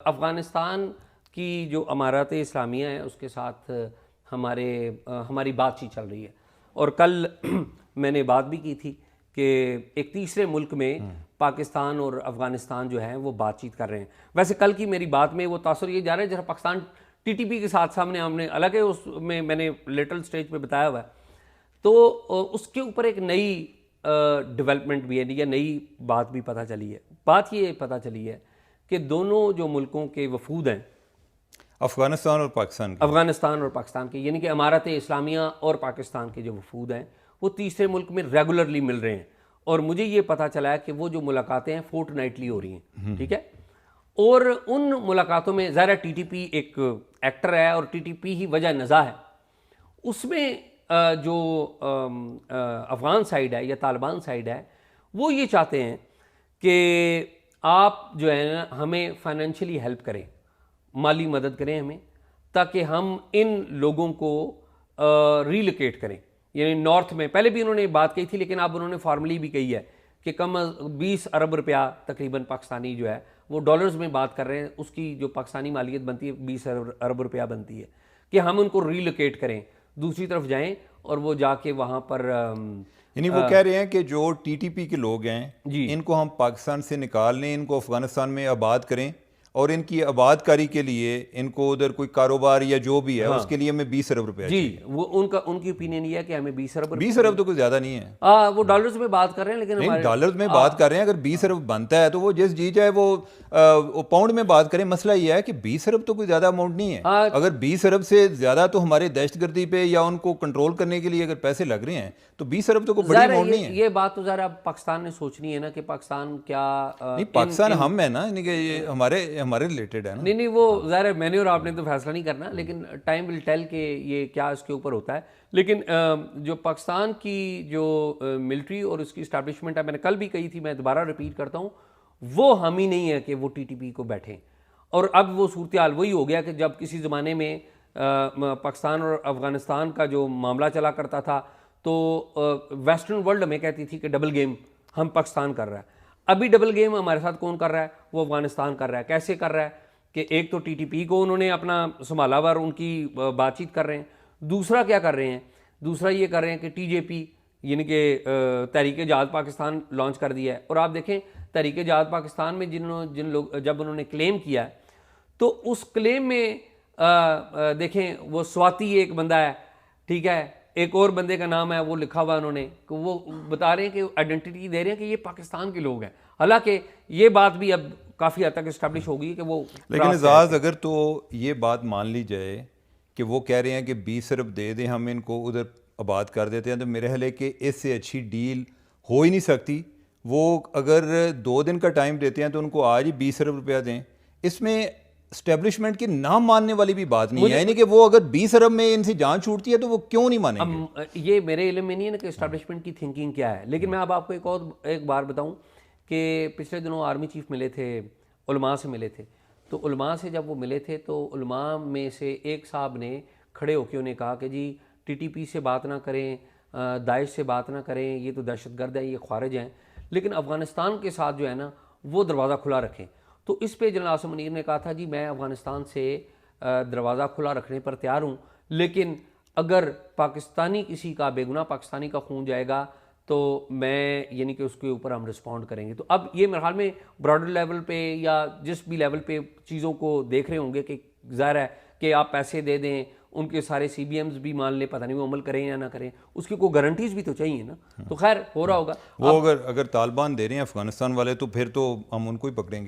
अफ़गानिस्तान की जो अमारात इस्लामिया है उसके साथ हमारी बातचीत चल रही है। और कल मैंने बात भी की थी कि एक तीसरे मुल्क में पाकिस्तान और अफ़गानिस्तान जो है वो बातचीत कर रहे हैं। वैसे कल की मेरी बात में वो तासुर ये जा रहा है जरा पाकिस्तान टीटीपी के साथ सामने हमने अलग है, उसमें मैंने लिटल स्टेज पे बताया हुआ है। तो उसके ऊपर एक नई डेवलपमेंट भी है या नई बात भी पता चली है। बात ये पता चली है कि दोनों जो मुल्कों के वफूद हैं, अफगानिस्तान और पाकिस्तान के यानी कि अमारत इस्लामिया और पाकिस्तान के जो वफूद हैं वो तीसरे मुल्क में रेगुलरली मिल रहे हैं। और मुझे ये पता चला है कि वो जो मुलाकातें हैं फोर्टनाइटली हो रही हैं, ठीक है। और उन मुलाकातों में ज़रा टीटीपी एक एक्टर है और टीटीपी ही वजह नज़ा है। उसमें जो अफ़गान साइड है या तालिबान साइड है वो ये चाहते हैं कि आप जो है ना हमें फाइनेंशियली हेल्प करें, माली मदद करें हमें, ताकि हम इन लोगों को रीलोकेट करें। यानी नॉर्थ में पहले भी उन्होंने बात कही थी, लेकिन अब उन्होंने फॉर्मली भी कही है कि कम 20 अरब रुपया तकरीबन पाकिस्तानी जो है वो डॉलर्स में बात कर रहे हैं, उसकी जो पाकिस्तानी मालियत बनती है 20 अरब रुपया बनती है, कि हम उनको रीलोकेट करें, दूसरी तरफ जाएं और वो जाके वहाँ पर यानी वो कह रहे हैं कि जो टीटीपी के लोग हैं जी इनको हम पाकिस्तान से निकाल लें, इनको अफगानिस्तान में आबाद करें और इनकी आबादकारी के लिए इनको उधर कोई कारोबार या जो भी है उसके लिए हमें 20 अरब रुपया जी चाहिए। वो उनकी ओपिनियन ये है कि हमें 20 अरब 20 अरब तो कुछ ज़्यादा नहीं है। वो डॉलर्स में बात कर रहे हैं, लेकिन नहीं, डॉलर्स में बात कर रहे हैं। अगर 20 अरब बनता है तो वो जिस जी चाहे वो पाउंड में बात करें। मसला ये है कि 20 अरब तो कोई ज़्यादा अमाउंट नहीं है। अगर 20 अरब से ज़्यादा तो हमारे दहशतगर्दी पे या उनको कंट्रोल करने के लिए अगर पैसे लग रहे हैं तो 20 अरब तो कोई बड़ी अमाउंट नहीं है। ये बात तो ज़रा पाकिस्तान ने सोचनी है ना कि पाकिस्तान क्या नहीं, पाकिस्तान हम है ना, यानी कि ये हमारे रिलेटेड है ना। नहीं, वो ज़रा मैंने और आपने तो फैसला नहीं करना, लेकिन टाइम विल टेल के ये क्या इसके ऊपर होता है। लेकिन जो पाकिस्तान की जो मिलिट्री और उसकी इस्टेब्लिशमेंट है, मैंने कल भी कही थी, मैं दोबारा रिपीट करता हूँ, वो हम ही नहीं है कि वो टीटीपी को बैठें। और अब वो सूरत हाल वही हो गया कि जब किसी ज़माने में पाकिस्तान और अफ़गानिस्तान का जो मामला चला करता था तो वेस्टर्न वर्ल्ड हमें कहती थी कि डबल गेम हम पाकिस्तान कर रहा है। अभी डबल गेम हमारे साथ कौन कर रहा है? वो अफ़गानिस्तान कर रहा है। कैसे कर रहा है कि एक तो टीटीपी को उन्होंने अपना संभाला हुआ और उनकी बातचीत कर रहे हैं, दूसरा क्या कर रहे हैं, दूसरा ये कर रहे हैं कि टीजेपी यानी कि तहरीक जहाद पाकिस्तान लॉन्च कर दिया है। और आप देखें तहरीक जहाद पाकिस्तान में जिन लोग जब उन्होंने क्लेम किया है तो उस क्लेम में देखें वो स्वाति एक बंदा है, ठीक है, एक और बंदे का नाम है वो लिखा हुआ उन्होंने, कि वो बता रहे हैं कि आइडेंटिटी दे रहे हैं कि ये पाकिस्तान के लोग हैं। हालांकि ये बात भी अब काफ़ी हद तक इस्टेब्लिश होगी कि वो, लेकिन एजाज अगर तो ये बात मान ली जाए कि वो कह रहे हैं कि 20 अरब दे दें, हम इनको उधर आबाद कर देते हैं, तो मेरे ख्याल है कि इससे अच्छी डील हो ही नहीं सकती। वो अगर 2 दिन का टाइम देते हैं तो उनको आज ही 20 अरब रुपया दें। इसमें स्टैब्लिशमेंट की ना मानने वाली भी बात नहीं है। यानी कि वो अगर 20 अरब में इनसे जान छूटती है तो वो क्यों नहीं मानेंगे? ये मेरे इल्म में नहीं है ना कि स्टैब्लिशमेंट की थिंकिंग क्या है। लेकिन मैं अब आपको एक बार बताऊं कि पिछले दिनों आर्मी चीफ मिले थे, उलमा से मिले थे। तो उलमा से जब वो मिले थे तो उलमा में से एक साहब ने खड़े होकर उन्हें कहा कि जी टीटीपी से बात ना करें, दाइश से बात ना करें, ये तो दहशतगर्द है, ये ख्वारिज हैं, लेकिन अफ़गानिस्तान के साथ जो है ना वो दरवाज़ा खुला रखें। तो इस पे जनरल आसिम मुनीर ने कहा था जी मैं अफ़गानिस्तान से दरवाज़ा खुला रखने पर तैयार हूँ, लेकिन अगर पाकिस्तानी किसी का बेगुनाह पाकिस्तानी का खून जाएगा तो मैं यानी कि उसके ऊपर हम रिस्पॉन्ड करेंगे। तो अब ये मेरे ख्याल में ब्रॉडर लेवल पे या जिस भी लेवल पे चीज़ों को देख रहे होंगे कि ज़ाहिर है कि आप पैसे दे दें, उनके सारे CBMs भी मान लें, पता नहीं वो अमल करें या ना करें, उसकी कोई गारंटीज भी तो चाहिए ना। तो खैर हो रहा होगा। वो अगर तालिबान दे रहे हैं अफगानिस्तान वाले तो फिर तो हम उनको ही पकड़ेंगे।